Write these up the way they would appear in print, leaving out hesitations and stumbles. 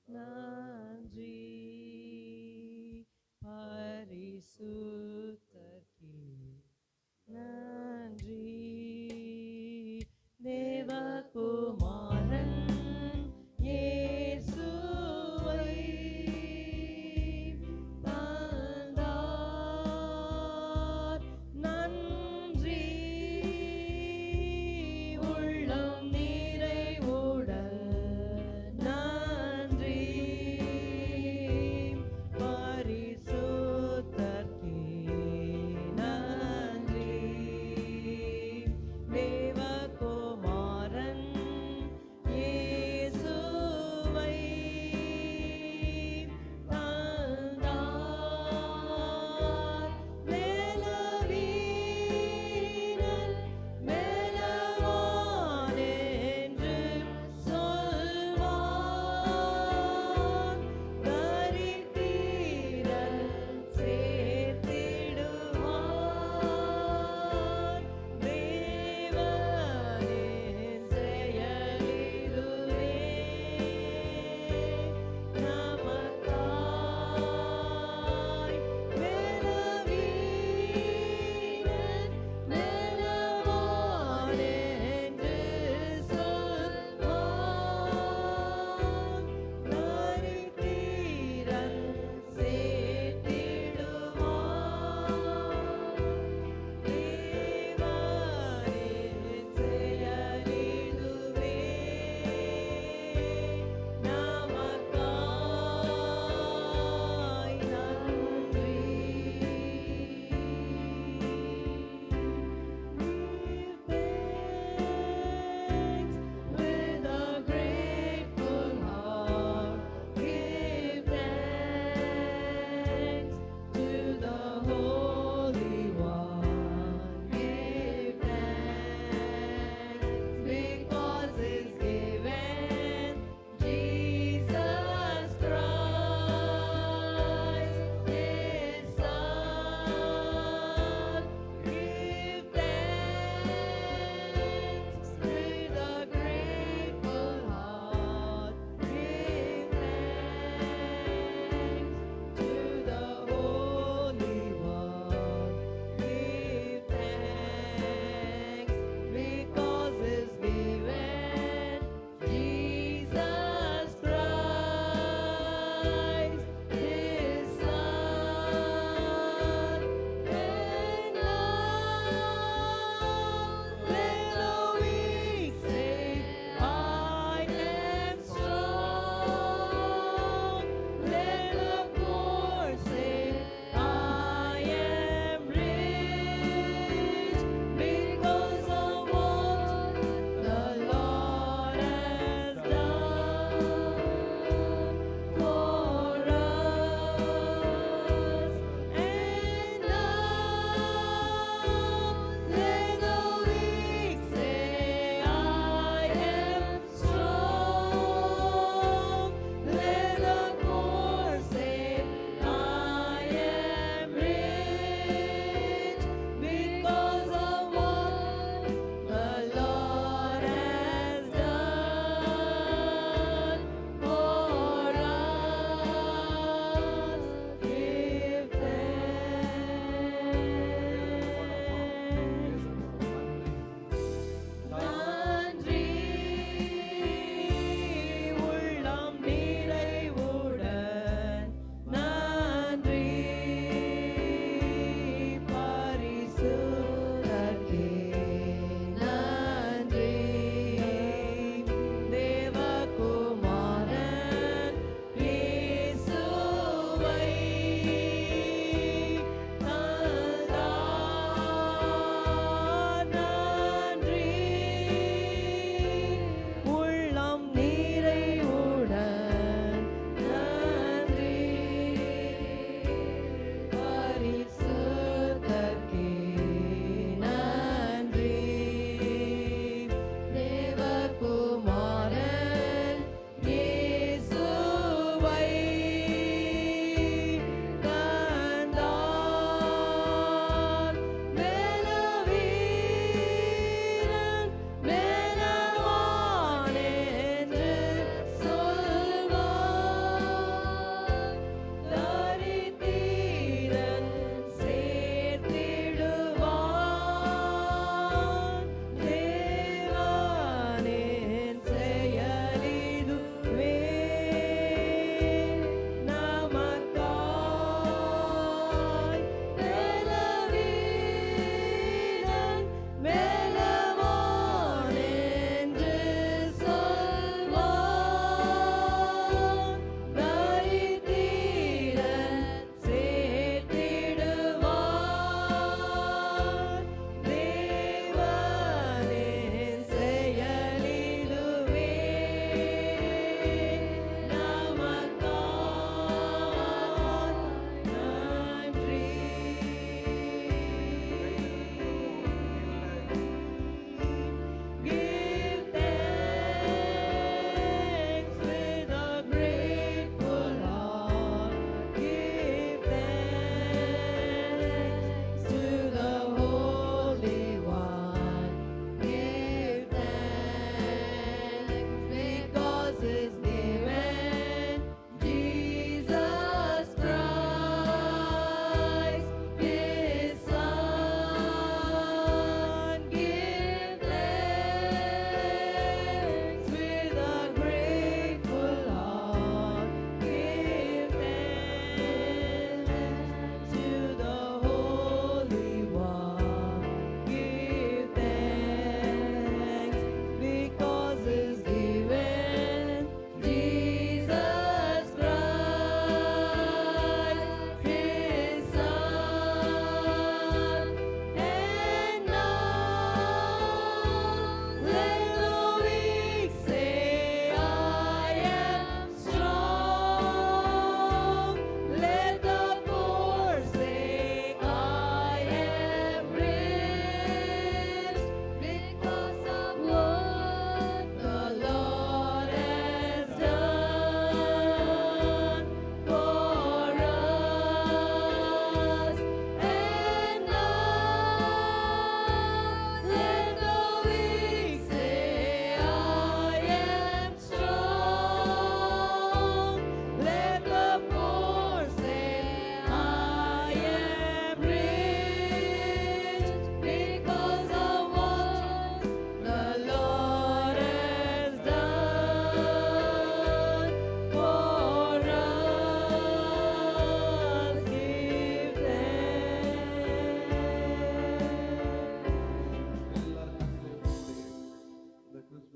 நன்றி பரிசுத்தர்க்கே நன்றி தேவகுமாரன் இயேசுவை தந்தார் நன்றி உள்ளம் நிறைவுடன் நன்றி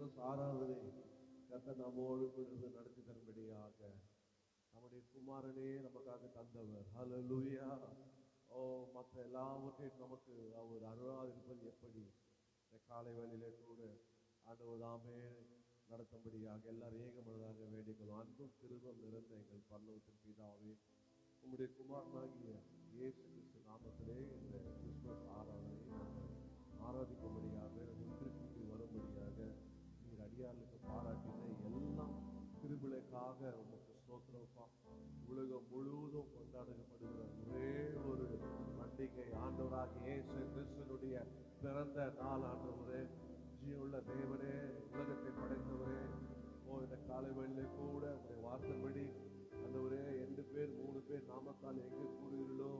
கிறிஸ்துமஸ் ஆராதனை கர்த்தர் நம்மோடு கூட இருந்து நடத்தி தரும்படியாக நம்முடைய குமாரனே நமக்காக தந்தவர். ஹல்லேலூயா. ஓ, மற்ற எல்லாவற்றையும் நமக்கு அவர் அருளாதிருப்பது எப்படி? இந்த காலை வேளையிலே கூட ஆண்டவர் தாமே நடத்தும்படியாக எல்லாரும் ஏகமனதாக வேண்டிக்கொள்ளும். அன்பும் கிருபையும் நிறைந்த எங்கள் பரலோகத்தின் பிதாவே, உம்முடைய குமாரனாகிய இயேசு கிறிஸ்து நாமத்திலே இந்த கிறிஸ்துமஸ் ஆராதனை நாங்கள் ஆராதிக்கும்படியாக ஒன்று கூட்டி வரும்படியாக நீர் அடியார்களுக்கு பாராட்டின எல்லாம் கிருபைக்காக உமக்கு ஸ்தோத்திரப்பா. உலகம் முழுவதும் கொண்டாடப்படுகிற ஒரே ஒரு பண்டிகை ஆண்டவராக இயேசு கிறிஸ்துனுடைய பிறந்த நாள். ஆண்டவரே, ஜீவனுள்ள தேவனே, உலகத்தை படைத்தவரே, இந்த காலை வேளையிலே கூட உடைய வார்த்தைப்படி ஆண்டவரே 2 பேர் 3 பேர் நாமத்தால் எங்கே கூடுகிறீர்களோ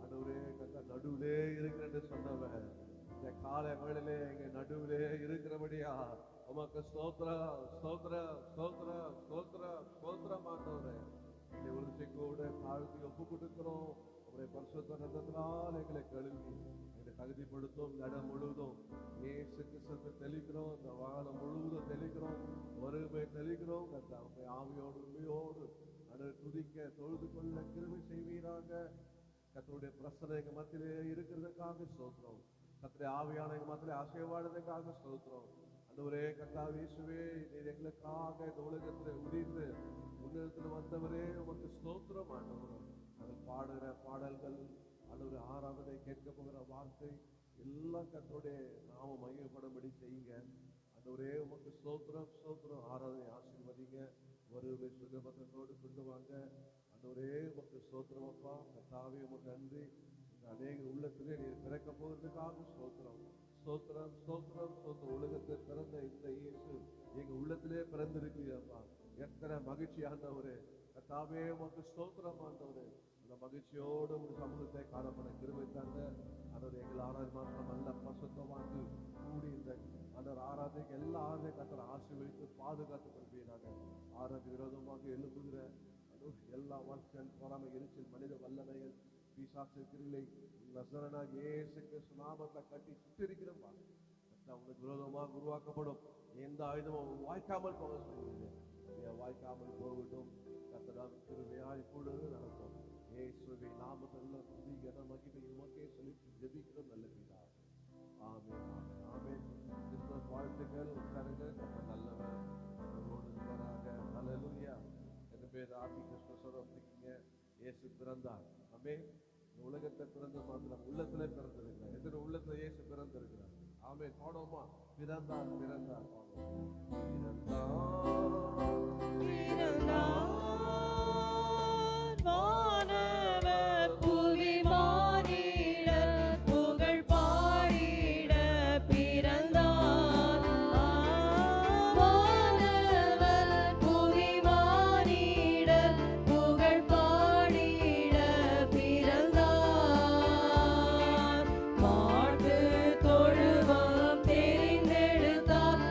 ஆண்டவரே கர்த்தர் நடுவிலே இருக்கிறது சொன்னவன் இந்த காலை வேளையிலே எங்க நடுவிலே இருக்கிறபடியா உமக்கு ஸ்தோத்திரம் ஸ்தோத்திரம் ஸ்தோத்திரம் ஸ்தோத்திரம் ஸ்தோத்திரம். ஆண்டவரே, இந்த உலகத்தை கூட தாழ்த்தி ஒப்பு கொடுக்கிறோம். உங்களுடைய பரிசுத்த ரத்தத்தினால் எங்களை கழுவி எங்களை தகுதிப்படுத்தும். இடம் முழுவதும் இயேசு கிறிஸ்துவை தெளிக்கிறோம். இந்த வானம் முழுவதும் தெளிக்கிறோம். ஒருமை தெளிக்கிறோம். கர்த்தாவே, ஆவியோடு உண்மையோடு அதை துதிக்க தொழுது கொள்ள கிருபை செய்வீராக. கர்த்தருடைய பிரசன்னம் எங்க மத்தியிலே இருக்கிறதுக்காக ஸ்தோத்திரம். கர்த்தருடைய ஆவியான எங்க மத்தியிலே ஆசீர்வாதத்துக்காக ஸ்தோத்திரம். ஆண்டவரே, கர்த்தாவே இயேசுவே, நீர் எங்களுக்காக இந்த உலகத்தில் உதித்து முன்னேற்றத்தில் வந்தவரே உமக்கு ஸ்தோத்திரம். ஆண்டவரே, நாங்கள் பாடுகிற பாடல்கள், ஆண்டவரே ஆராதனை, கேட்க போகிற வார்த்தை எல்லாம் கர்த்தருடைய நாம மையப்படும்படி செய்யுங்க. ஆண்டவரே, உமக்கு ஸ்தோத்திரம் ஸ்தோத்திரம். ஆராதனை ஆசீர்வதிங்க. வருவை சுகபத்தத்தோடு கொண்டு வாங்க. ஆண்டவரே, உமக்கு ஸ்தோத்திரம் அப்பா. கர்த்தாவே, உமக்கு நன்றி. இந்த அநேக உள்ளத்திலே நீர் பிறக்க போகிறதுக்காக ஸ்தோத்திரம் ஸ்தோத்திரம் ஸ்தோத்திரம் ஸ்தோத்திரம். உலகத்தில் பிறந்த இந்த இயேசு எங்க உள்ளத்திலே பிறந்திருக்கிறப்பா. எத்தனை மகிழ்ச்சி ஆண்டவரே. கர்த்தாவே, உமக்கு ஸ்தோத்திரம் ஆண்டவரே. அந்த மகிழ்ச்சியோடு ஒரு சமூகத்தை காணப்பட கிருபை தந்த ஆண்டவரே, எங்கள் ஆராதனை மாத்திரம் நல்ல பசுத்தமாண்டு கூடி இந்த அந்த ஆராதனைக்கு எல்லா ஆராதனை கர்த்தர் ஆசீர்வதித்து பாதுகாத்து கொள்வீராக. ஆராதனை விரோதமாக எழுப்புகிற எல்லா வார்த்தைகள், பொறாமை, எரிச்சல், மனித வல்லமைகள், பிசாசு கிரிலை நசரனாக இயேசு கிறிஸ்து நாமத்தை கட்டி சுற்றிருக்கிறோம். உங்களுக்கு விரோதமாக உருவாக்கப்படும் எந்த ஆயுதமும் வாய்க்காமல் போக சொல்லுவீங்க. வாய்க்காமல் போகட்டும். கர்த்தரால் கிருபையாய் இப்பொழுது நடக்கும். இயேசுவை நாமத்தில் துதிக்கிற மகிமை உமக்கே சொல்லி ஜெபிக்கிறோம் நல்ல பிதாவே. ஆமென் ஆமென் ஆமென். கிறிஸ்துமஸ் வாழ்த்துக்கள். உட்காருங்க. கர்த்தர் நல்லவர். நம்மோடு இருக்கிறாங்க. ஹல்லேலூயா. எத்தனை பேர் ஹாப்பி கிறிஸ்மஸோட இருக்கீங்க? இயேசு பிறந்தார். ஆமென். இந்த உலகத்தை பிறந்த மாத்திரம் உள்ளத்திலே பிறந்திருக்கிறார். எத்தனை உள்ளத்துல இயேசு பிறந்திருக்கிறார்? ஆமென். பாடுவோமா? பிறந்தார் பிறந்தார். வானவர் புவி மாறிட புகழ் பாடிட பிறந்தார். வானவர் புவி மாறிட புகழ் பாடிட பிறந்தார். மாட்டு தொழுவம் தெரிந்தெடுத்தார்.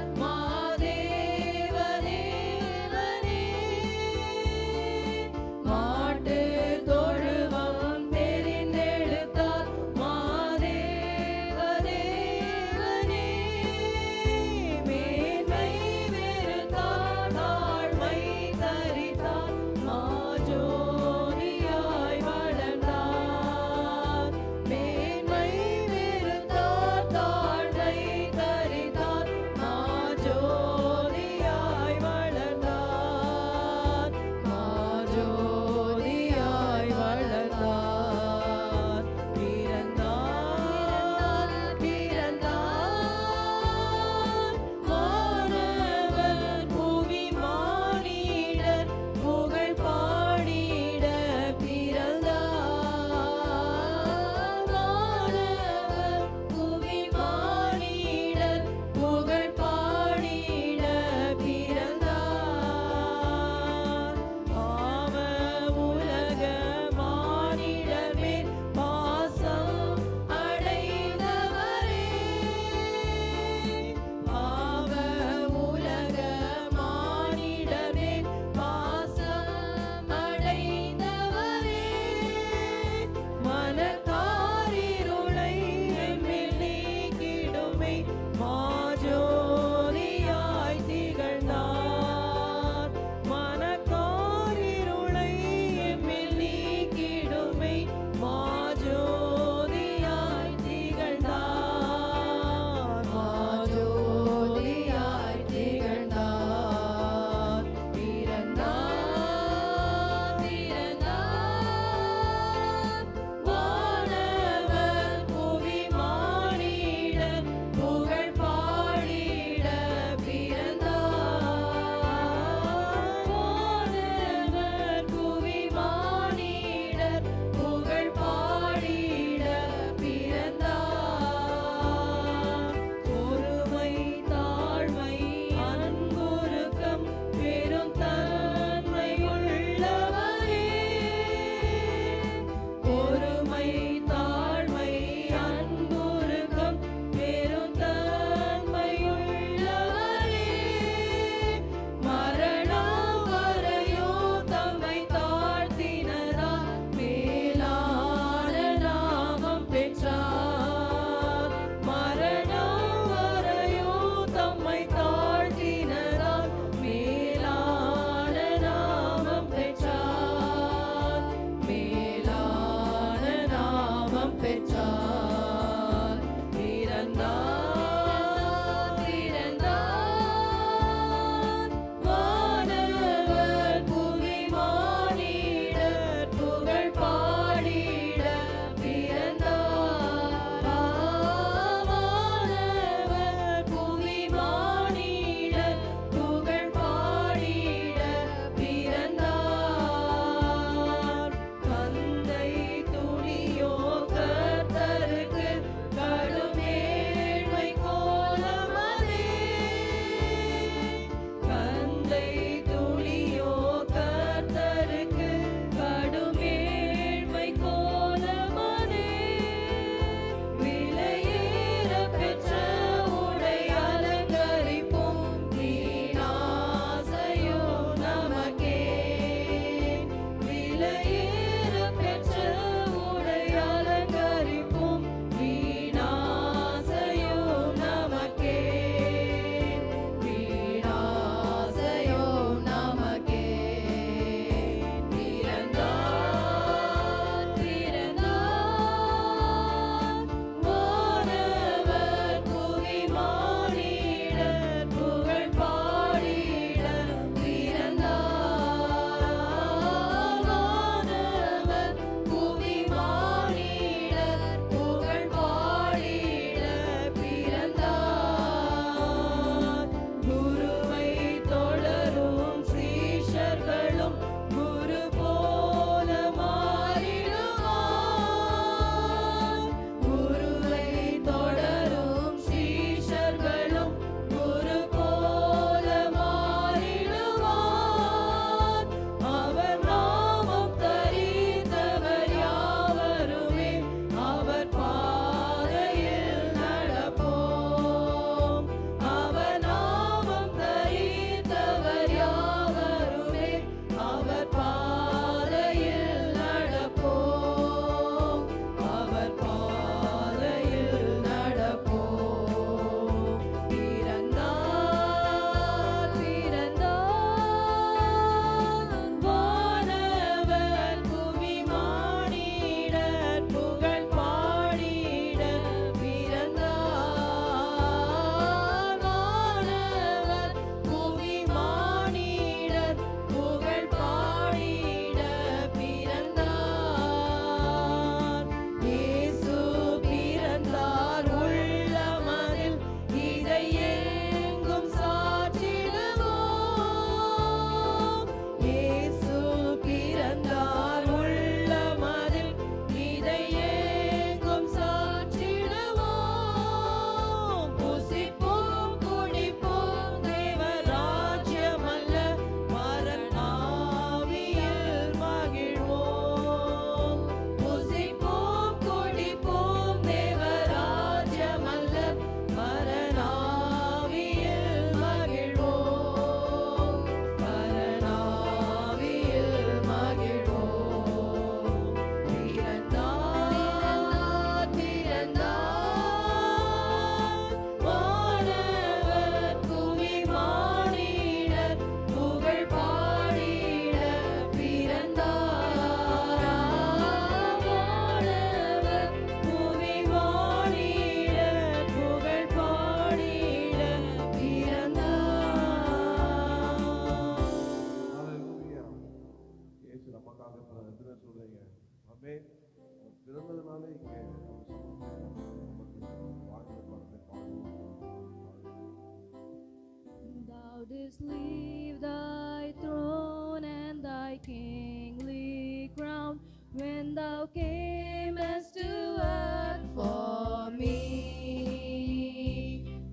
Moses, leave thy throne and thy kingly crown when thou camest to earth for me.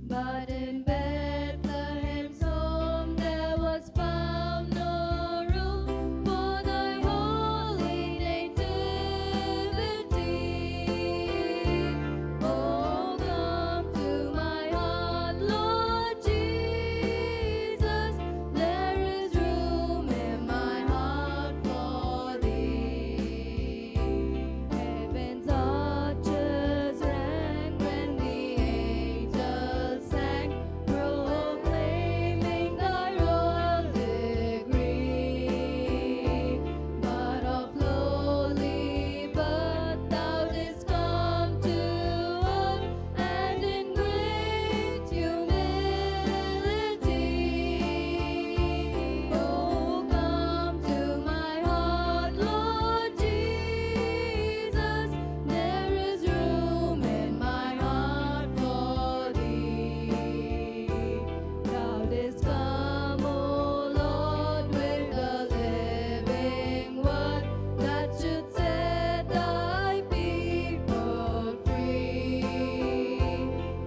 But in Bethlehem's home there was found no room for thy holy nativity. Oh, come to my heart, Lord Jesus. There is room in my heart for thee. Heaven's arches rang when the angels sang, proclaiming thy royal degree. But of lowly birth thou didst come to earth, and in great humility. Oh, come to my heart, Lord Jesus. There is room in my heart for thee. Thou didst come, O Lord, with the living word that should set thy people free.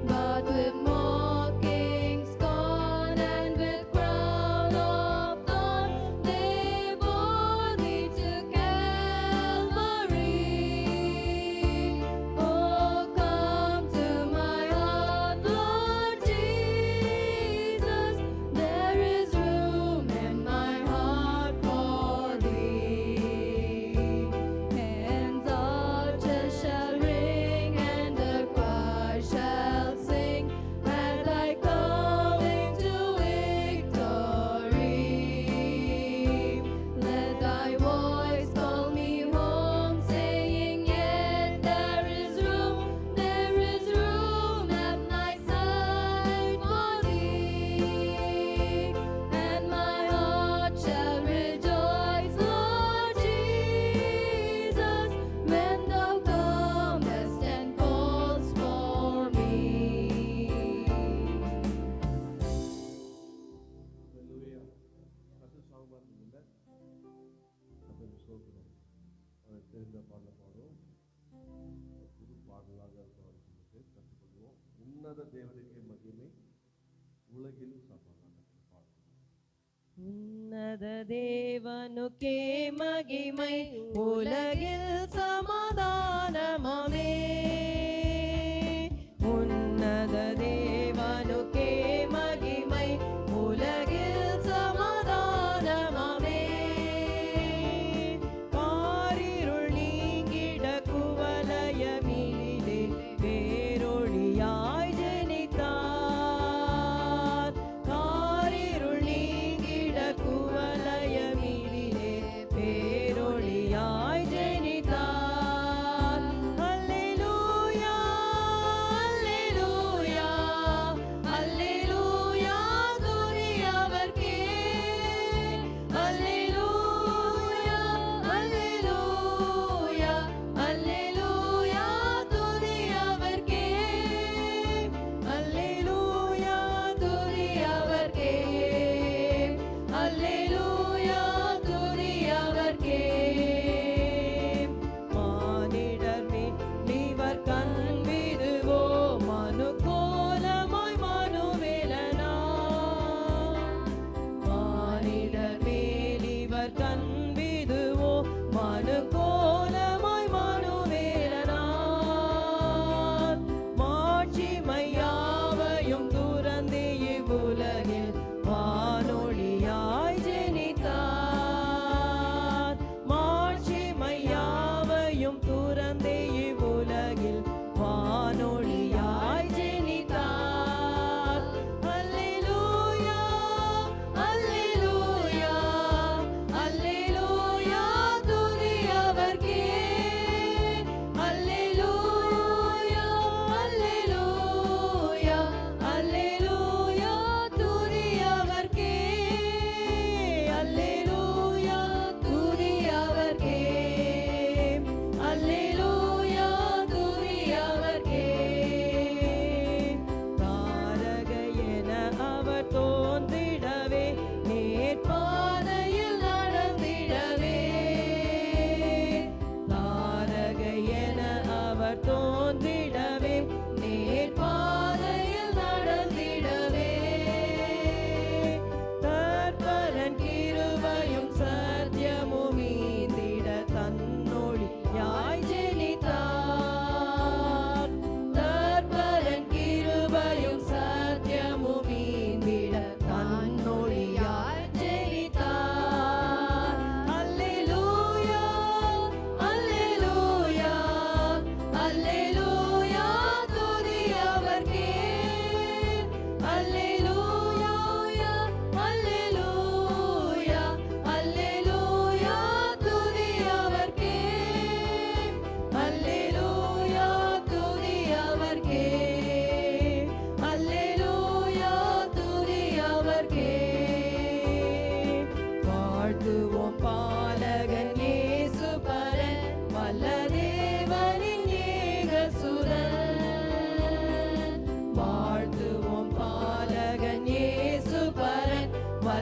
But with mocking scorn and with crown of thorn they bore thee to Calvary. Oh, come to my heart, Lord Jesus. There is room in my heart for thee. Hands arches shall ring and the choir shall sing at thy calling to victory. Let thy voice call me home, saying, yet there is room at my side for thee. And my heart shall rejoice, Lord Jesus, when thou comest and callest for me. Hallelujah. கர்த்தர் சாங்கமா இருந்ததுல்ல? கர்த்தருக்கு ஸ்தோத்திரம். அவருக்கு தெரிந்த பாடல பாடுவோம். புது பாடலாக இருக்கும் சொல்லிட்டு கற்றுக்கொள்வோம். உன்னத தேவனுக்கே மகிமை, உலகில் சமாதானம். பாடுவோம். உன்னத தேவனுக்கே மகிமை, உலகில் சமாதானமே. உன்னத தேவனுக்கே மகிமை, உலகில் சமாதானமே. காரிருள் நீங்கிட குவலயமிலே பேரொளியாய் ஜனித்தார். காரிருள் நீங்கிட குவலயமிலே பேரொளியாய் ஜனித்தார். அல்லேலூயா.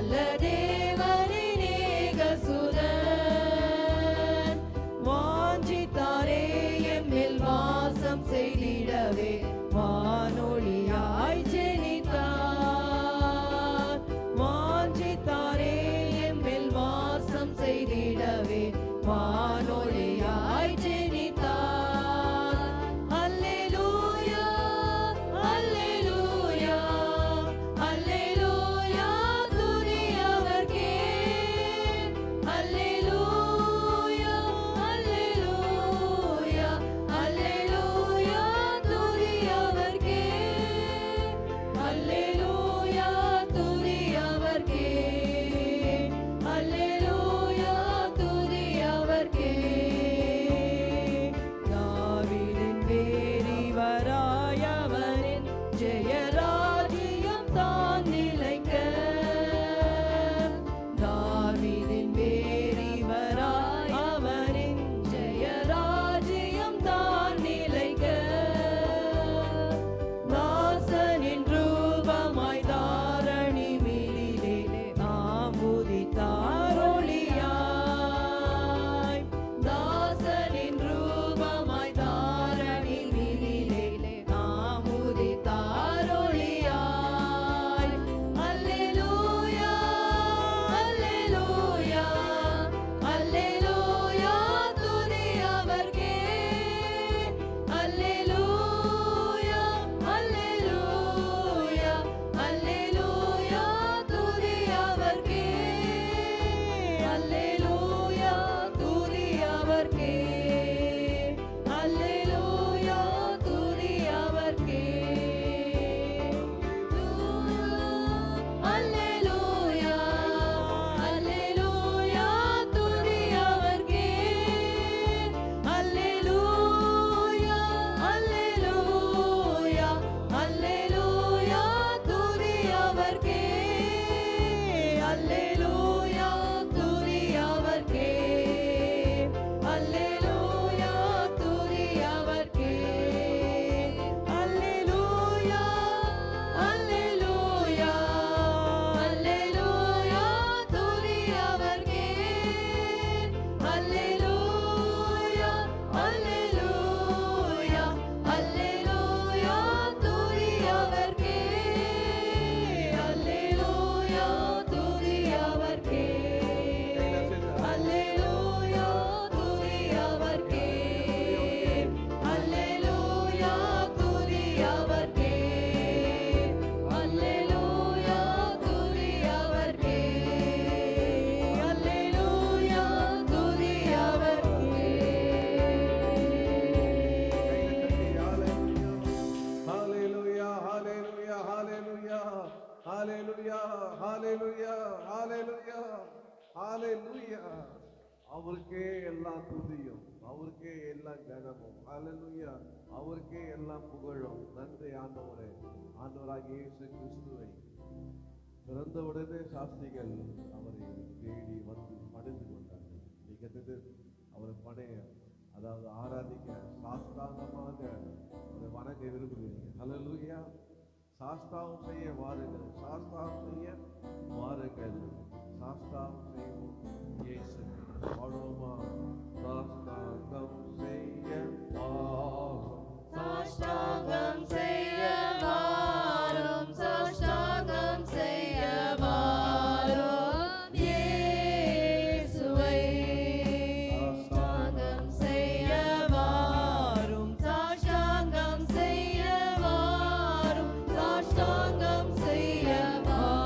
நல்ல தேவனின் ஏகசுதன் வாஞ்சித்தாரே எம்மில் வாசம் செய்திடவே வானொலியாய் ஜெனித்தார் வாஞ்சித்தாரே எம்மில் வாசம் செய்திடவே வானொலியாய் ஜெனித்தார் அல்லேலூயா அல்லேலூயா அல்லேலூயா துதி அவர்க்கே அல்லேலூயா அல்லேலூயா அல்லேலூயா துதி அவர்க்கே அல்லேலூயா துதி அவர்க்கே அல்லேலூயா துதி அவர்க்கே தாவீதின் வேரிவராய் அவரின் ஜெயராஜ்யம் தான் நிலைக்க தாவீதின் வேரிவராய் அவரின் ஜெயராஜ்யம் தான் நிலைக்க தாசனின் ரூபமாய் தாரணி மீதிலே நாம் உதித்தாரொளியாய் தாசனின் ரூபமாய் தாரணி மீதிலே நாம் உதித்தாரொளியாய் அல்லேலூயா அல்லேலூயா அல்லேலூயா துதி அவர்க்கே அல்லேலூயா அல்லேலூயா அல்லேலூயா துதி அவர்க்கே அல்லேலூயா துதி அவர்க்கே அல்லேலூயா துதி அவர்க்கே அல்லேலூயா அல்லேலூயா துதி அவர்க்கே அல்லேலூயா அல்லேலூயா அல்லேலூயா துதி அவர்க்கே அல்லேலூயா துதி அவர்க்கே அல்லேலூயா துதி அவர்க்கே அல்லேலூயா அல்லேலூயா அல்லேலூயா துதி அவர்க்கே அல்லேலூயா அல்லேலூயா அல்லேலூயா துதி அவர்க்கே அல்லேலூயா துதி அவர்க்கே அல்லேலூயா துதி அவர்க்கே அல்லேலூயா துதி அவர்க்கே அல்லேலூயா துதி அவர்க்கே அல்லேலூயா துதி ஹalleluya ஹalleluya ஹalleluya ஹalleluya ஹalleluya ஹalleluya ஹalleluya அவருக்கே எல்லா துதியும் அவருக்கே எல்லா கனமும் ஹalleluya அவருக்கே எல்லா புகழும் நன்றி ஆண்டவரே ஆண்டவராகிய இயேசு கிறிஸ்துவை பிறந்தவுடனே சாஸ்திரிகள் அவரை தேடி வந்து பணிந்து கொண்டார்கள் நீங்க அவரை பணைய அதாவது ஆராதிக்க சாஸ்தாங்கமாக அவரை வணங்க விரும்புகிறீங்க ஹalleluya சாஸ்தாவம் செய்ய வாருங்கள் சாஸ்தாவம் செய்ய வாருங்கள் சாஸ்தாவம் செய்வோம் இயேசு பாடுவோமா சாஸ்தாங்கம் செய்ய வாரும் சாஷ்டாங்கம் செய்ய வாரும் சாஷ்டாங்கம் செய்ய வாரும் இயேசுவை சாஷ்டாங்கம் செய்ய வாரும் சாஷ்டாங்கம் செய்ய வாரும் சாஷ்டாங்கம் செய்ய வாரும்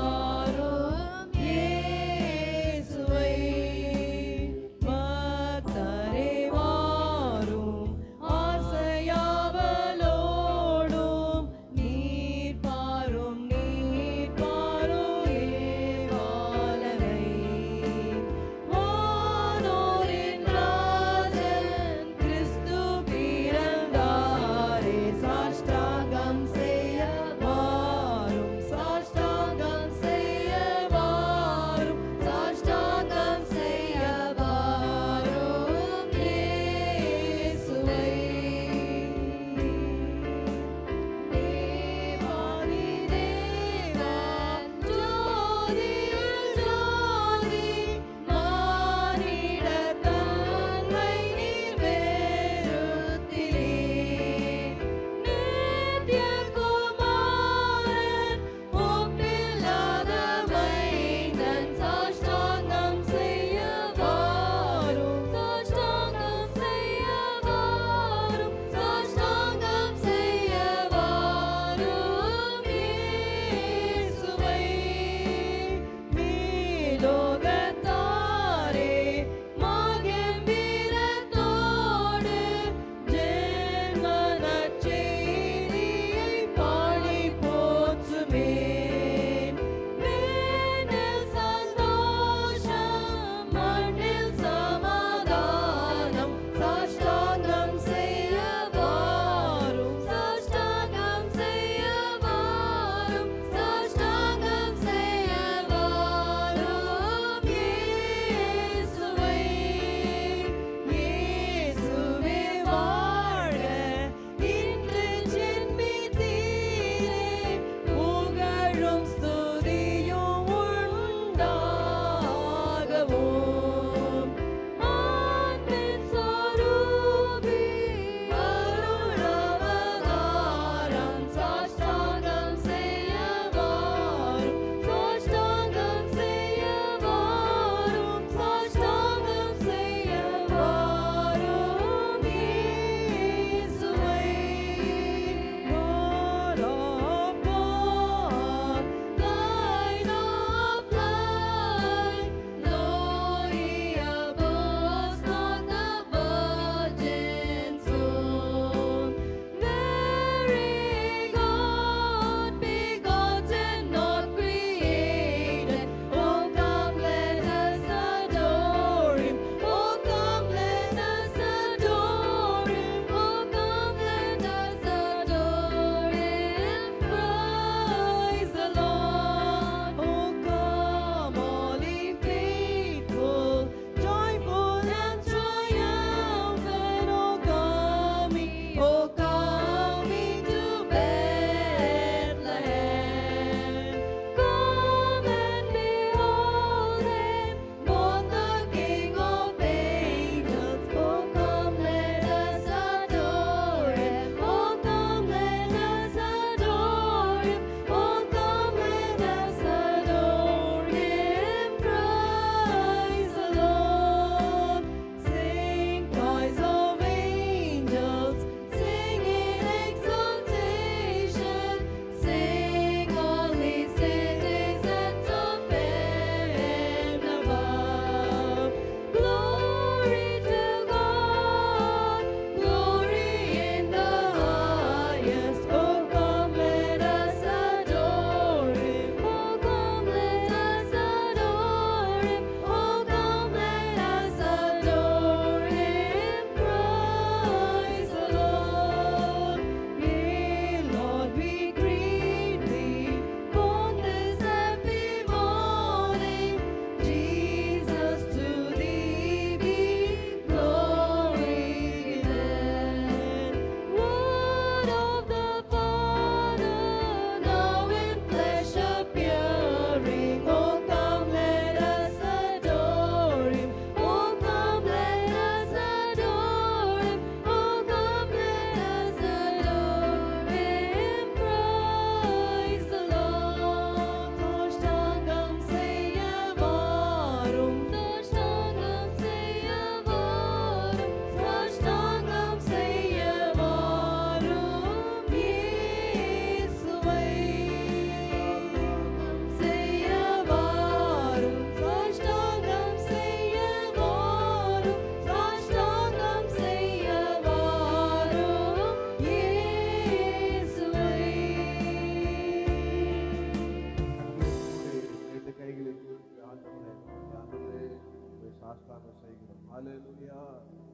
ஹalleluya.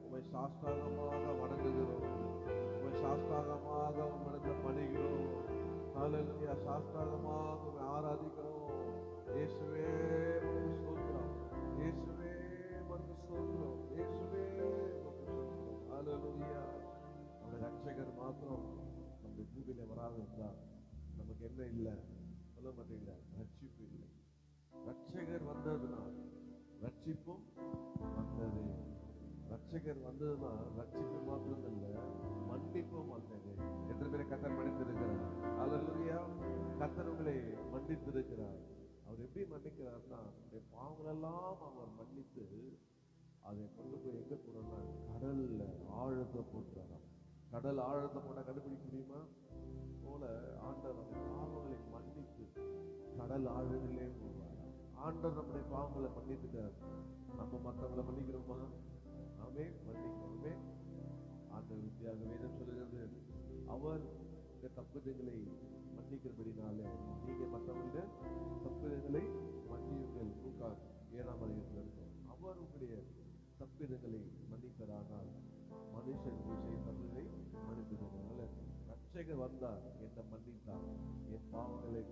உம்மை சாஷ்டாங்கமாக வணங்குகிறோம், உம்மை சாஷ்டாங்கமாக உம்மிடத்தில் பணிகிறோம். ஹalleluya. சாஷ்டாங்கமாக உம்மை ஆராதிக்கிறோம். இயேசுவே உமக்கு ஸ்தோத்திரம், இயேசுவே உமக்கு ஸ்தோத்திரம், இயேசுவே உமக்கு ஸ்தோத்திரம். ஹalleluya. நம்முடைய ரட்சகர் மாத்திரம் நம்முடைய பூமியில வராது இருந்தால் நமக்கு என்ன இல்லை சொல்ல மாட்டீங்களா? ரட்சிப்பு இல்லை. ரட்சகர் வந்ததுனால் ரட்சிப்பும் வந்தது. ரட்சகர் வந்ததுனால் ரட்சிப்பு மாத்திரம் இல்லை, மன்னிப்பும் வந்தது. எத்தனை பேரை கர்த்தர் மன்னித்திருக்கிறார்? ஹalleluya. கர்த்தர் உங்களை மன்னித்திருக்கிறார். அவர் எப்படி மன்னிக்கிறார்னா, நம்முடைய பாவங்களெல்லாம் அவர் மன்னித்து அதை கொண்டு போய் எங்க போறோம்னா கடல்ல ஆழத்தை போட்டுறாராம். கடல் ஆழத்தை போட்டா கண்டுபிடிக்க முடியுமா? போல ஆண்டவர் பாவங்களை மன்னித்து கடல் ஆழத்திலே போவார். ஆண்டவர் நம்முடைய பாவங்களை மன்னித்துட்டார். நம்ம மற்றவங்களை மன்னிக்கிறோமா? ஆமே, மன்னிக்கிறோமே. ஆண்டவர் வித்தியாக வேதம் சொல்லுகிறது, அவர் இந்த தப்புதங்களை மன்னிக்கிறபடினாலே நீங்க மற்றவங்க தப்புதங்களை மன்னியுங்கள். லூக்கா 7ஆம் அதிகாரத்தில் இருக்கும். அவர் உங்களுடைய தப்பிதங்களை மன்னிப்பதானால் மனுஷன் செய்ய தப்புகளை மன்னிப்பதனால ரட்சகர் வந்தார், என்னை மன்னித்தார், என் பாவங்களை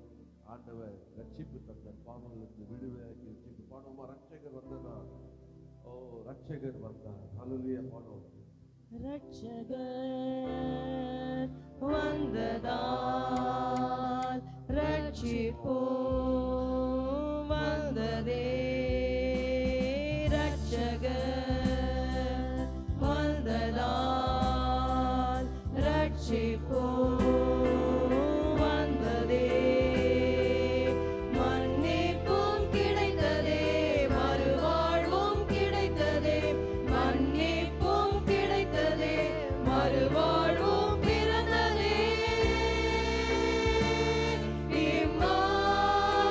ஆண்டவர் ரட்சிப்பு தந்தார், பாவங்களுக்கு விடுதலையாக்கி ரட்சிப்பு. பாடுவோமா? ரட்சகர் வந்ததால், ஓ ரட்சகர் வந்தார். ஹalleluya. பாடுவோம். ரட்சகர் வந்ததால் ரட்சிப்பு வந்ததே. ரட்சகர் வந்ததால் ரட்சிப்பு வந்ததே. மன்னிப்பும் கிடைத்ததே, மறுவாழ்வும் கிடைத்ததே. மன்னிப்பும் கிடைத்ததே, மறுவாழ்வும் பிறந்ததே. இம்மானுவேல்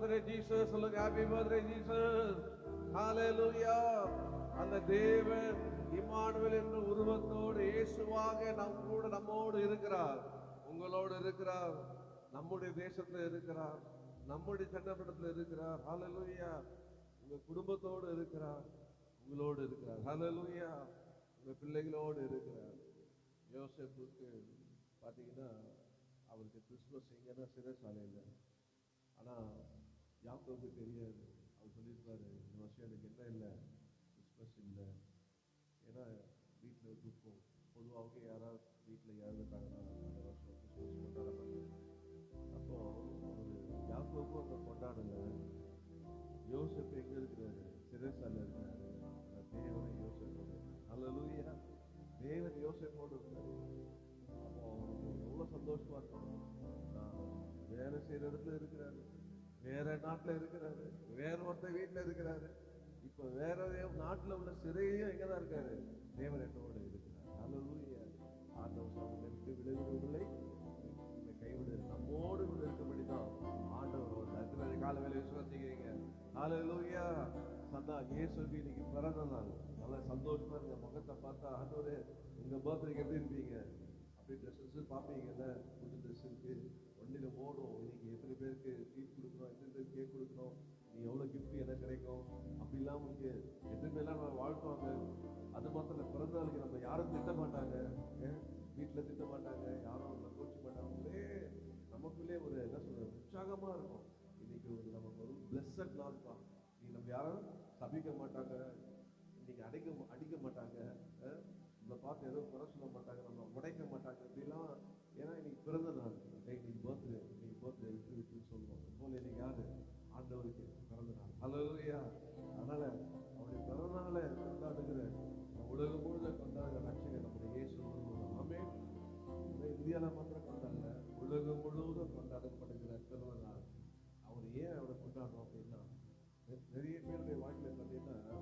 பர்த்டே ஜீசஸ் சொல்லுங்க. Happy birthday Jesus. ஹalleluya. அந்த தேவன் இம்மானுவேல் என்ற உருவத்தோடு இயேசுவாக நம்மோடு இருக்கிறார். உங்களோடு இருக்கிறார். நம்முடைய தேசத்துல இருக்கிறார். நம்முடைய சட்டமன்றத்தில் இருக்கிறார். ஹalleluya. உங்க குடும்பத்தோடு இருக்கிறார். உங்களோடு இருக்கிறார். ஹalleluya. உங்க பிள்ளைகளோடு இருக்கிறார். யோசேப்புக்கு பார்த்தீங்கன்னா அவருக்கு கிறிஸ்துமஸ் எங்கன்னா சிறைசாலையில். ஆனால் யாக்கோபுக்கு தெரியாது. அவர் சொல்லியிருப்பாரு, இந்த வருஷம் எனக்கு என்ன இல்லை, கிறிஸ்துமஸ் இல்லை. ஏன்னா வீட்டில் துக்கம். பொதுவாக யாராவது வீட்டில் இறந்துட்டாங்கன்னா அந்த வருஷம் கிறிஸ்துமஸ் கொண்டாட மாட்டாங்க. அப்போ அவர் யாக்கோபும் அங்கே கொண்டாடலை. யோசேப்பு எங்கே இருக்கிறாரு? சிறைசாலையில் இருக்கிறாரு. தேவனை யோசேப்போடு. ஹல்லேலூயா. தேவன் யோசேப்போடு இருக்காரு. அப்போ எவ்வளோ சந்தோஷமா இருக்கும். வேலை செய்யற இடத்துல இருக்கிறாரு, வேற நாட்டுல இருக்கிறாரு, வேற ஒருத்தர் வீட்டுல இருக்கிறாரு. இப்ப வேற நாட்டுல உள்ள சிறையும் எங்கதான் இருக்காரு? தேவன் என்னோடு இருக்கிறார். ஹல்லேலூயா. ஆண்டவர் அவங்களை விட்டு விலகுவதில்லை, கைவிடு, நம்மோடு இருக்கும்படிதான் ஆண்டவர் எத்தனை கால வேலை விசுவாசிக்கிறீங்க. ஹல்லேலூயா. சந்தா இயேசுக்கு இன்னைக்கு பிறந்த நாள். நல்லா சந்தோஷமா இருங்க. முகத்தை பார்த்தா ஆண்டவரே உங்க பர்த்டேக்கு எப்படி இருப்பீங்க? அப்படி ட்ரெஸ்ஸஸ் பார்ப்பீங்கல்ல, புது ட்ரெஸ் இருக்கு, ஒன்றில் ஓடும். இன்னைக்கு எத்தனை பேருக்கு ட்ரீட் கொடுக்கணும், எத்தனை பேருக்கு கேக் கொடுக்கணும், நீ எவ்வளோ கிஃப்ட் எனக்கு கிடைக்கும் அப்படிலாம் உங்களுக்கு எத்தனை பேர்லாம் நம்ம வாழ்த்துவாங்க. அது மாத்திரம் பிறந்த நாளுக்கு நம்ம யாரும் திட்ட மாட்டாங்க, வீட்டில் திட்ட மாட்டாங்க, யாரும் நம்ம கோச்சிக்க மாட்டாங்க. நமக்குள்ளே ஒரு என்ன சொல்றது, உற்சாகமா இருக்கும். இன்னைக்கு ஒரு நமக்கு ஒரு பிளஸட் நாள் தான். நீ நம்ம யாரும் சபிக்க மாட்டாங்க, இன்னைக்கு அடிக்க மாட்டாங்க, நம்ம பார்த்து எதுவும் குறை சொல்ல மாட்டாங்க, நம்ம உடைக்க மாட்டாங்க இப்படிலாம். ஏன்னா இன்னைக்கு பிறந்த நாள், இன்னைக்கு பர்த்டே விட்டு சொல்லுவோம். போல இன்னைக்கு யாரு? ஆண்டவருக்கு பிறந்த நாள். ஹல்லேலூயா. அதனால அவருடைய பிறந்த நாளை கொண்டாடுகிற உலகம் முழுவதும் கொண்டாடுகிற ரட்சகர் நம்முடைய இயேசு. ஆமென். இந்தியாவில் மாத்திரம் கொண்டாடல, உலகம் முழுவதும் கொண்டாடப்படுகிற பிறந்த நாள். அவர் ஏன் அவரை கொண்டாடுறோம் அப்படின்னா, நிறைய பேருடைய வாழ்க்கையில பார்த்தீங்கன்னா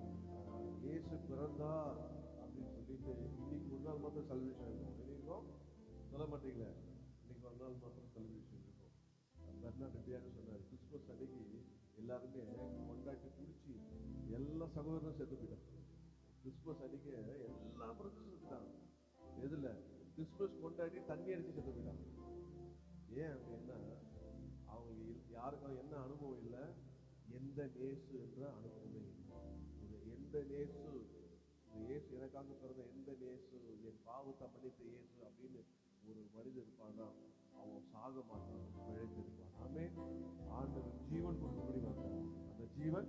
இயேசு பிறந்தா அப்படின்னு சொல்லிட்டு இன்னைக்கு ஒரு நாள் மாத்திரம் செலிப்ரேஷன் இருக்கும். இன்னைக்கும் சொல்ல மாட்டீங்களே, இன்னைக்கு ஒரு நாள் மாத்திரம் செலிப்ரேஷன் இருக்கும். பெர்னார்ட் எப்படியாவது சொன்னார், கிறிஸ்துமஸ் அன்னைக்கு எல்லாருமே கொண்டாட்டி குடிச்சு எல்லா சகோதரரும் செத்து போயிட்டாங்க. கிறிஸ்துமஸ் அன்னைக்கு எல்லா பிரச்சனையும் செத்துட்டாங்க. எதுல? கிறிஸ்துமஸ் கொண்டாடி தண்ணி அடிச்சு செத்து போயிட்டாங்க. ஏன் அப்படின்னா அவங்க யாருக்கும் என்ன அனுபவம் இல்லை, எந்த நேசு என்ற அனுபவமே இல்லை. ஒரு எந்த நேசு, இயேசு எனக்காக பிறந்த எந்த நேசு, என் பாவத்தை மன்னித்த இயேசு அப்படின்னு ஒரு மனிதன் இருப்பானா, அவன் சாக மாட்டான், பிழைத்திருப்பான். ஆமென். ஆண்டவர் ஜீவன் கொடுக்கபடி வந்தார். அந்த ஜீவன்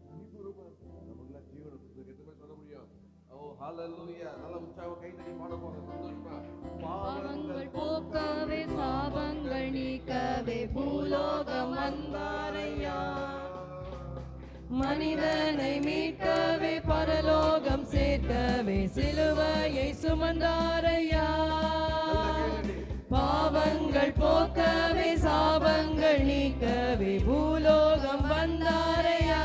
பரிபூர்ணமா இருக்கும். நமக்குலாம் ஜீவனை கொடுத்து எத்தனை சொல்ல முடியும்? ஓ ஹல்லேலூயா. நல்ல உற்சாக கை தட்டி பாட போங்க சந்தோஷமா. பாவங்கள் போக்கவே சாபங்கள் நீக்கவே பூலோகம் வந்தாரையா, மனிதனை மீட்கவே பரலோகம் சேர்க்கவே சிலுவையை சுமந்தாரையா. பாவங்கள் போக்கவே சாபங்கள் நீக்கவே பூலோகம் வந்தாரையா,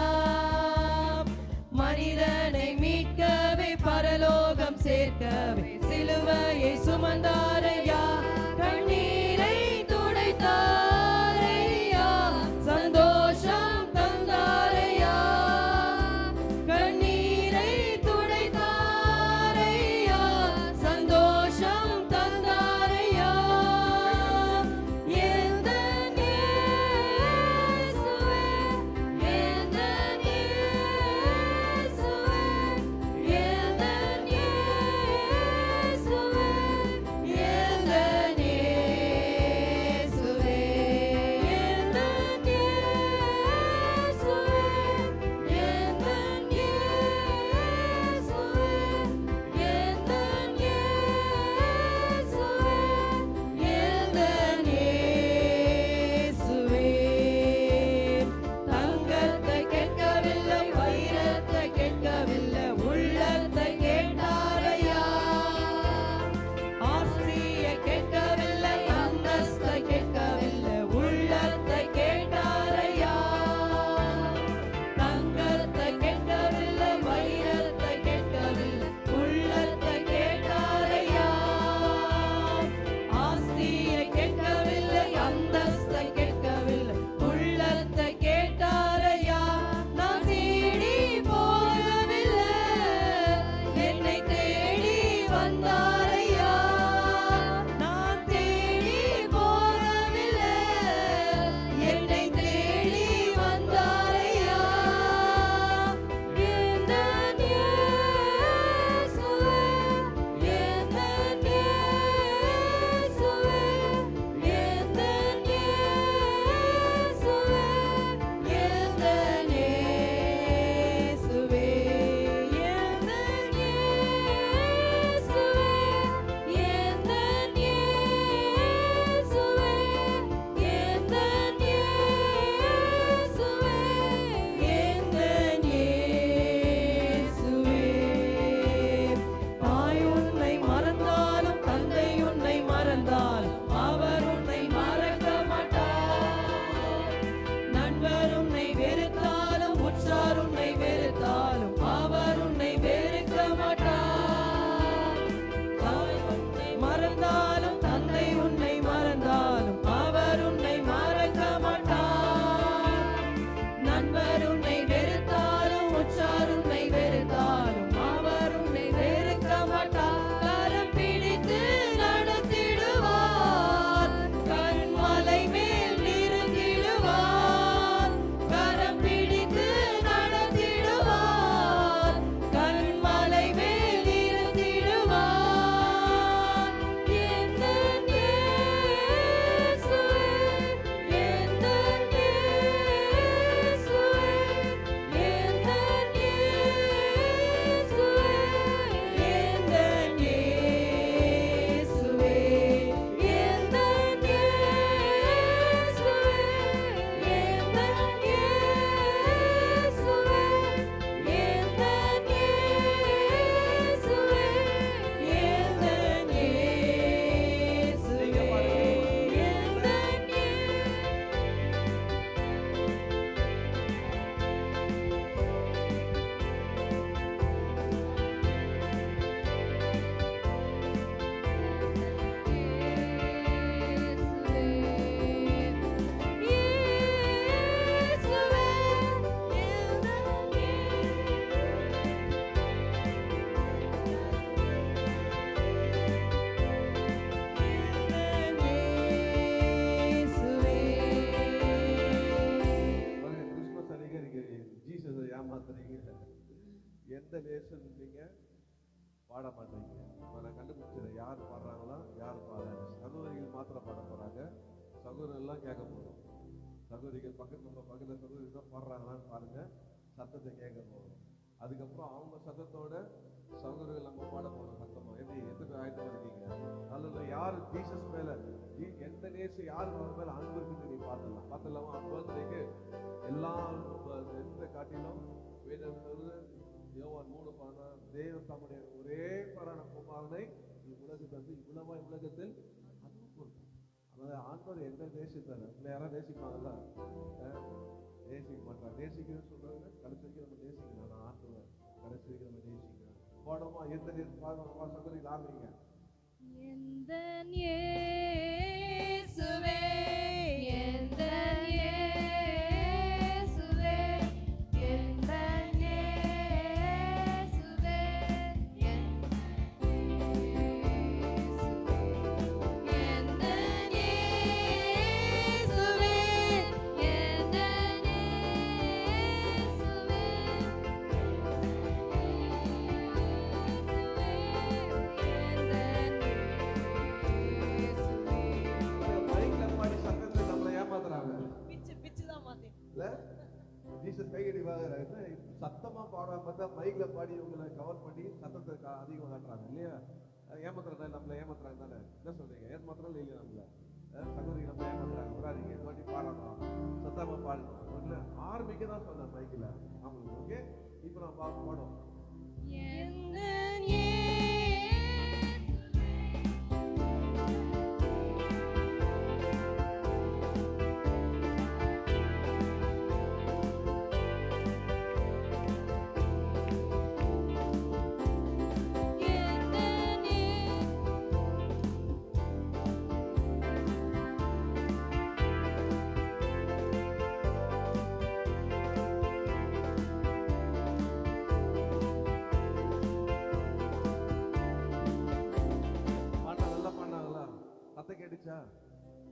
மனிதனை மீட்கவே பரலோகம் சேர்க்கவே சிலுவையை சுமந்தாரையா. கண்ணீரை துடைத்தாரையா, சந்தோஷம் தந்தாரையா. கண்ணீரை துடைத்தாரையா, சந்தோஷம் தந்தாரையா. எந்தன் இயேசுவே, எந்தன் இயேசுவே, எந்தன் இயேசுவே, ஏமாத்துறீங்க. எந்த நேசன் நீங்க பாட மாட்டீங்க. நான் கண்டுபிடிச்சிடறேன் யார் பாடுறாங்களா யார் பாடுறாங்க. சகோதரிகள் மாத்திரம் பாட போறாங்க, சகோதரர் எல்லாம் கேட்க போறோம். சகோதரிகள் நம்ம பக்கத்துல சகோதரிகள் தான் பாடுறாங்களான்னு பாருங்க, சத்தத்தை கேட்க போறோம். அதுக்கப்புறம் அவங்க சத்தத்தோட சகோதரர்கள் நம்ம பாட போறோம் சத்தமா. எப்படி எத்தனை ஆயிரத்தமா இருக்கீங்க? அதில் யார் ஜீசஸ் மேல எந்த நேசம் யாருக்கு அவர் மேல அன்பு இருக்குன்னு நீ பார்த்துடலாமா? பர்த்டேக்கு எல்லாம் எந்த காட்டிலும் வேதம் சொல்லுது, யோவான் 3:16, தேவன் தம்முடைய ஒரே பேரான குமாரனை இவ்வுலகத்தில் வந்து இவ்வளவாய் உலகத்தில் அன்பு கொடுத்தார். அதாவது ஆண்டவர் எந்த நேசித்தார்? உங்களை யாராவது நேசிப்பாங்கல்ல? நேசிக்க மாட்டாங்க. நேசிக்கிறேன்னு சொல்றாங்க, கடைசி வரைக்கும் நம்ம நேசிக்கலாம். நான் ஆண்டவர் கடைசி வரைக்கும் நம்ம நேசிக்கிறேன். பாடமா எந்த சகோதரிகள் ஆரம்பிங்க. எந்த இயேசுவே, எந்த இயேசுவே, எந்த இயேசுவே, எந்த இயேசுவே, எந்த மைக்ல பாடி சத்தத்தை நம்மளை ஏமாத்துறாங்க பிச்சு தான் மாத்தி இல்ல? ஜீசஸ் கையடி வாங்குறாங்க. சத்தமா பாடாம தான் மைக்ல பாடி உங்களை கவர் பண்ணி சத்தத்தை அதிகமாக காட்டுறாங்க இல்லையா? ஏமாத்துறாங்க, நம்மளை ஏமாத்துறாங்க தானே? என்ன சொல்றீங்க? ஏமாத்துறாங்க இல்லையா? நம்மள சகோதரி நம்ம ஏமாத்துறாங்க. வராதிங்க, இந்த வாட்டி பாடணும், சத்தமா பாடணும். ஒண்ணு ஆரம்பிக்க தான் சொன்னேன் மைக்கில் அவங்களுக்கு. ஓகே, இப்போ நான் பாடும். எந்த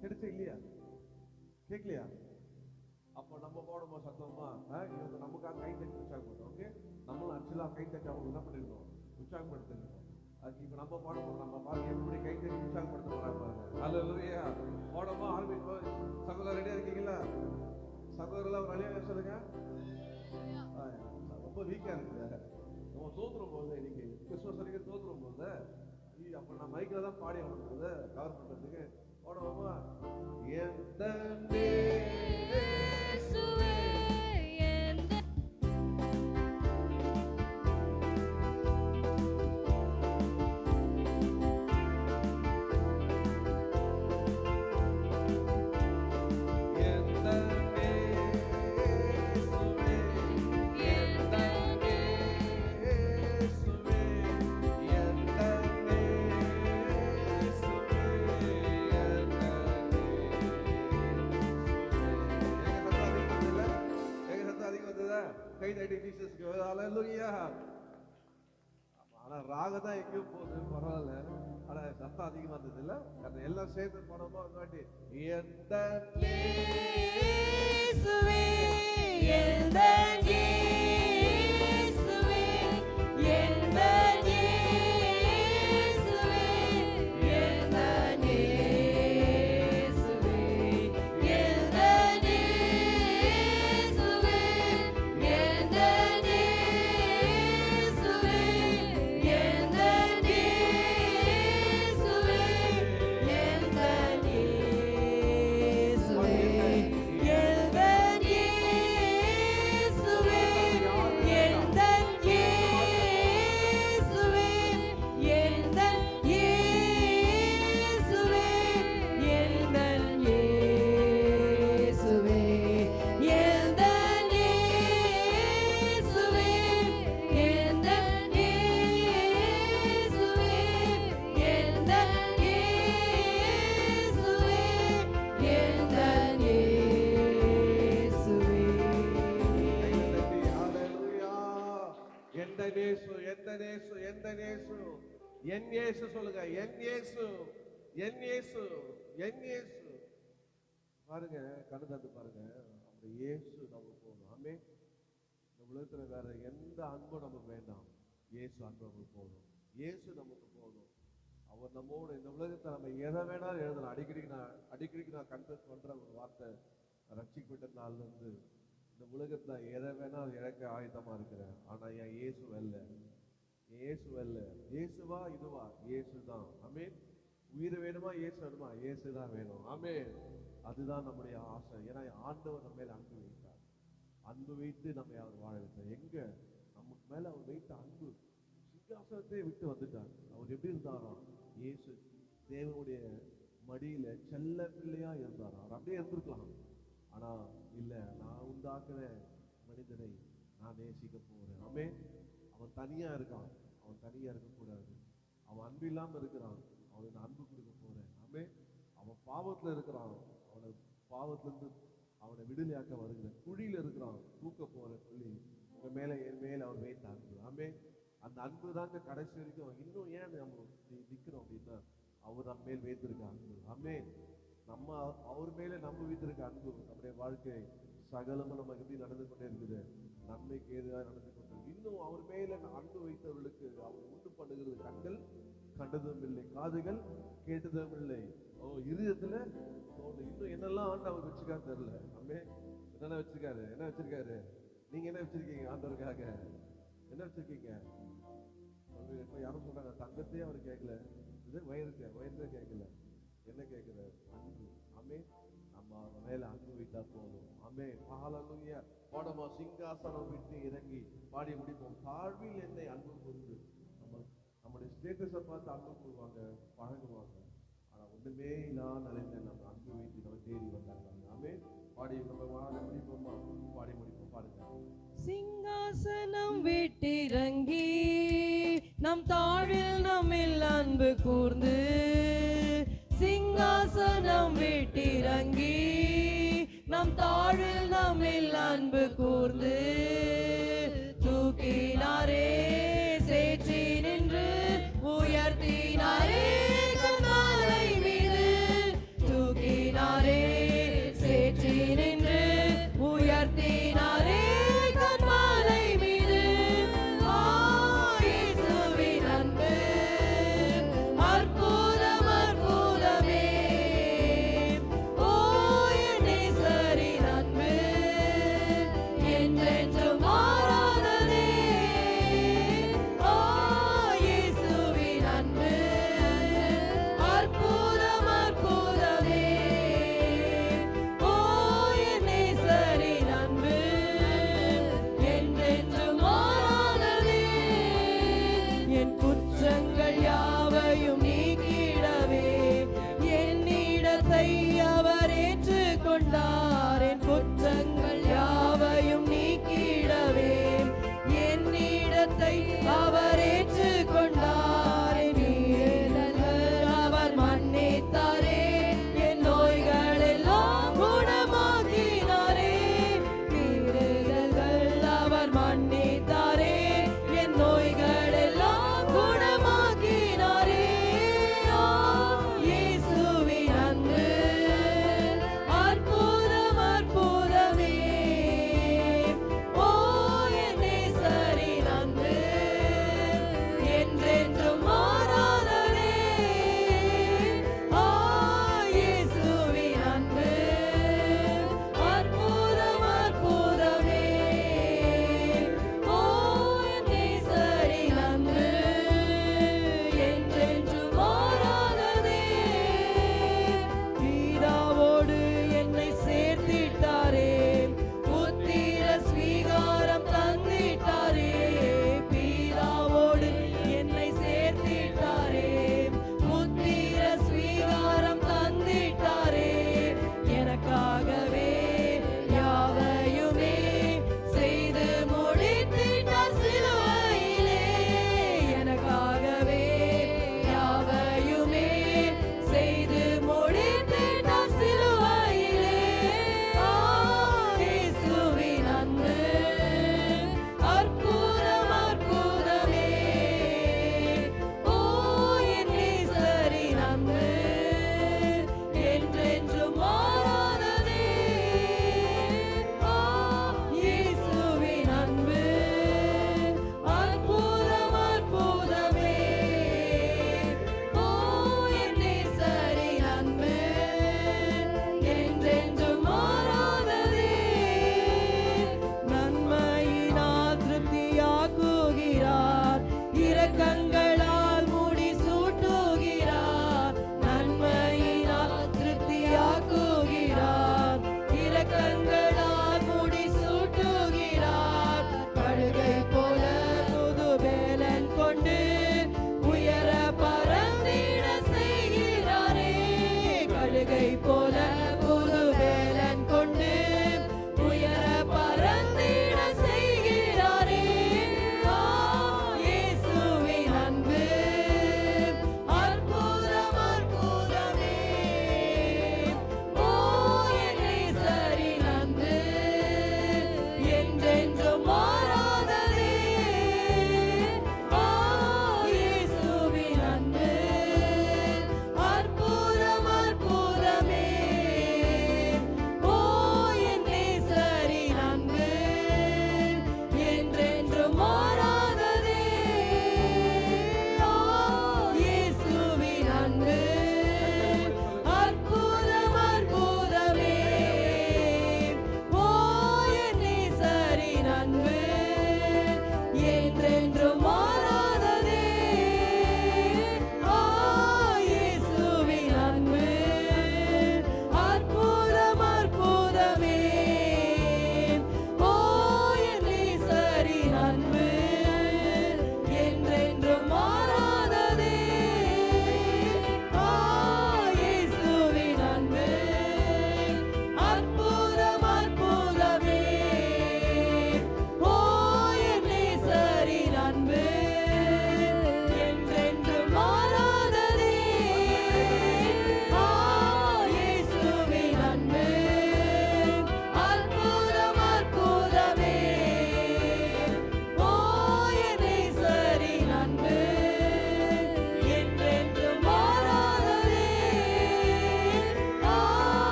கிடைச்சா இல்லையா? கேட்கலையா? அப்போ நம்ம போடுமா சத்தமா இவங்க நமக்காக கை தட்டி உற்சாகப்படுத்தோம். ஓகே, நம்மளும் ஆக்சுவலாக கை தட்டி அவங்க என்ன பண்ணிருக்கோம்? உற்சாகப்படுத்திருக்கோம். அதுக்கு இப்போ நம்ம பாடும்போது நம்ம பாருங்க எப்படி கை தட்டி உற்சாகப்படுத்த போறாங்க பாருங்க. அல்லேலூயா. போடமா ஆரம்பிப்போம். சகோதரர் ரெடியா இருக்கீங்களா? சகோதரர்லாம் ஒரு அழியா சொல்லுங்க. ரொம்ப வீக்கா இருக்குங்க. நம்ம தோத்துரும் போது இன்னைக்கு கிறிஸ்துமஸ் வரைக்கும் தோத்துரும் போது அப்போ நான் மைக்கில் தான் பாடி ஆகணும் போது கவர் பண்ணுறதுக்கு போடுவோமா? எந்த இயேசுவே, எந்த ஆனா ராகம் தான் எங்கேயும் போகுது, பரவாயில்ல. ஆனா சத்தம் அதிகமா இருந்தது இல்ல? அது எல்லாம் சேர்ந்து படமா காட்டி எந்த இயேசுவே, எந்த இயேசுவே, எந்த இயேசுவே, எந்த இயேசுவே, எந்த இயேசுவே, எந்த இயேசுவே, எந்த இயேசுவே, எந்த என் இயேசு சொல்லுங்க. என் இயேசு, என் இயேசு, என் இயேசு. பாருங்க, கண்ணு தந்து பாருங்க. நம்முடைய இயேசு நம்ம போகணும். ஆமே. இந்த உலகத்துல வேற எந்த அன்பும் நமக்கு வேண்டாம். இயேசு அன்பு நமக்கு போதும். இயேசு நமக்கு போதும். அவர் நம்மோடு இந்த உலகத்தை நம்ம எதை வேணாலும் எழுதலாம். அடிக்கடிக்கு நான் கன்ஃபஸ் பண்ற ஒரு வார்த்தை, ரட்சிக்கப்பட்ட நாள்ல இருந்து இந்த உலகத்துல எதை வேணாலும் இழக்க ஆயத்தமா இருக்கிறேன். ஆனா என் இயேசு அல்ல, இயேசு அல்ல. இயேசுவா இதுவா? இயேசு தான். ஆமென். உயிர் வேணுமா? இயேசு வேணுமா? இயேசு தான் வேணும். ஆமென். அதுதான் நம்முடைய ஆசை. ஏன்னா ஆண்டவர் நம்ம மேல அன்பு வைத்தார். அன்பு வைத்து நம்மை அவர் வாழ வைத்தார். எங்க நமக்கு மேல அவர் வைத்த அன்பு, சிங்காசனத்தை விட்டு வந்துட்டார். அவர் எப்படி இருந்தாராம்? இயேசு தேவனுடைய மடியில செல்ல பிள்ளையா இருந்தாராம். அவர் அப்படியே இருந்திருக்கலாம். ஆனா இல்ல, நான் உண்டாக்குற மனிதனை நான் நேசிக்க போறேன். ஆமென். அவன் தனியா இருக்கான், அவன் தனியா இருக்கக்கூடாது. அவன் அன்பு இல்லாம இருக்கிறான், அவனுக்கு நான் அன்பு கொடுக்க போறேன். ஆமென். அவன் பாவத்துல இருக்கிறான், அவனை பாவத்திலிருந்து அவனை விடுதலையாக்க வருகிறேன். குழியில இருக்கிறான், தூக்க போறேன் சொல்லி உங்க மேல என் மேல அவர் வைத்த அன்பு. ஆமென். அந்த அன்பு தாங்க கடைசி வரைக்கும். இன்னும் ஏன் நம்ம நிக்கிறோம் அப்படின்னா, அவர் நம்ம மேல் வைத்திருக்க அன்பு. ஆமென். நம்ம அவர் மேல நம்ம வைத்திருக்க அன்பு நம்முடைய வாழ்க்கை சகலமும் நமக்கு எப்படி நடந்து கொண்டே இருக்குது, நன்மைக்கு எதிராக நடந்து கொண்டிருக்கு. இன்னும் அவர் மேல அன்பு வைத்தவர்களுக்கு அவர் உண்டு பண்ணுகிறது கண்கள் கண்டதும் இல்லை, காதுகள் கேட்டதும் இல்லை, இருதயத்துல தோணும். இன்னும் என்னெல்லாம் ஆண்டவர் வச்சிருக்காரு தெரியல. ஆமென். என்னென்ன வச்சிருக்காரு? என்ன வச்சிருக்காரு? நீங்க என்ன வச்சிருக்கீங்க ஆண்டவருக்காக? என்ன வச்சிருக்கீங்க? இப்ப யாரும் சொல்றாங்க தங்கத்தையே அவர் கேட்கல, இது வயிறு கேட்கல. என்ன கேட்கிற? அன்பு. ஆமென். நம்ம அவர் மேல அன்பு வைத்தா போதும். ஆமென். ஹல்லேலூயா. பாடமா சிங்காசனம் விட்டு இறங்கி பாடி முடிப்போம். தாழ்வில் என்னை அன்பு கூர்ந்து. நம்முடைய ஸ்டேட்டஸை பார்த்து அன்பு கூறுவாங்க, பழகுவாங்க. ஆனா ஒண்ணுமே இல்லாத நிலையில நம்ம அன்பு வைத்து நம்ம தேடி வந்தாங்க. ஆமென். பாடி நம்ம பாடி முடிப்போமா? பாடி முடிப்போம். பாருங்க. சிங்காசனம் விட்டிறங்கி நம் தாழில் நம்மில் அன்பு கூர்ந்து, சிங்காசனம் விட்டிறங்கி நம் தாழில் நம்மில் அன்பு கூர்ந்து, தூக்கினாரே சேற்றி நின்று உயர்த்தினாரே கண்மலை மீது, தூக்கினாரே சேற்றி நின்று உயர்த்தினாரே கண்மலை மீது. இயேசுவின் அன்பு அற்புதம் அற்புதமே. ஓ என் நேசரின் அன்பு என்றென்றும் மாறாததே. ஓ இயேசுவின் அன்பு அற்புதம் அற்புதமே. ஓ என் நேசரின் அன்பு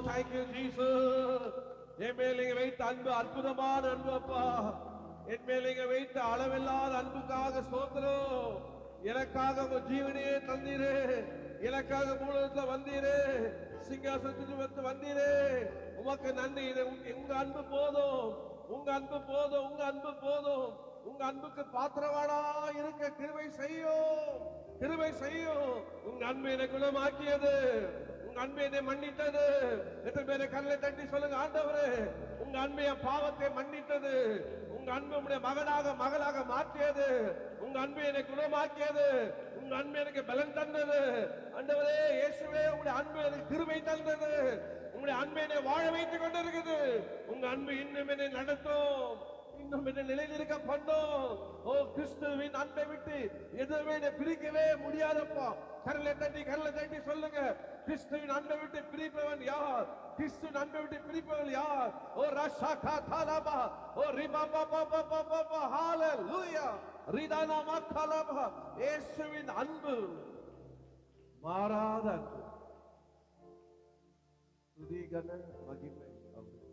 thank you Jesus. என் மேல் நீங்க வைத்த அன்பு அற்புதமான அன்பு அப்பா. என் மேல் நீங்க வைத்த அளவில்லாத அன்புக்காக ஸ்தோத்திரம். எனக்காக உங்க ஜீவனையே தந்தீரே. எனக்காக மூலத்துல வந்தீரே. சிங்காசனத்துக்கு வந்து வந்தீரே. உமக்கு நன்றி. உங்க அன்பு போதும். உங்க அன்பு போதும். உங்க அன்பு போதும். உங்க அன்புக்கு பாத்திரவாளா இருக்க கிருபை செய்யும். கிருபை செய்யும். உங்க அன்பு என்னை குணமாக்கியது. உங்க அன்பு என்னை மன்னித்தது. எத்தனை பேரை கல்லை தட்டி சொல்லுங்க, ஆண்டவரே உங்க அன்பு என் பாவத்தை மன்னித்தது. உங்க அன்பு உடைய மகளாக மாற்றியது. உங்க அன்பு என்னை குணமாக்கியது. உங்க அன்பு எனக்கு பலன் தந்தது. ஆண்டவரே இயேசுவே, உங்களுடைய அன்பு எனக்கு கிருபை தந்தது. உங்களுடைய அன்பு என்னை வாழ வைத்துக் கொண்டிருக்குது. உங்க அன்பு இன்னும் என்னை நடத்தும். இன்னும் என்ன நிலையில் இருக்க பண்ணோம். ஓ கிறிஸ்துவின் அன்பை விட்டு எதுவுமே என்னை பிரிக்கவே முடியாதப்பா. கரலை தட்டி சொல்லுங்க, கிறிஸ்துவின் அன்பை விட்டு பிரிப்பவன் யார்? கிறிஸ்துவின் அன்பை விட்டு பிரிப்பவன் யார்? ஓ ரஷாகா தாலாபா, ஓ ரிபாபா பாபா பாபா, ஹalleluya, ரிதானா மக்காலாபா. இயேசுவின் அன்பு மாறாத அன்பு. துதி கன மகிமை அவருக்கு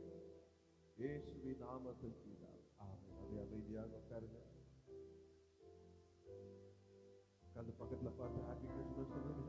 இயேசுவின் நாமத்தில் பிதாவே. ஆமென். அப்படியே அமைதியாக உட்காருங்க. கண்ணு பக்கத்துல பார்த்து ஹாப்பி கிறிஸ்மஸ் சொல்லுங்க.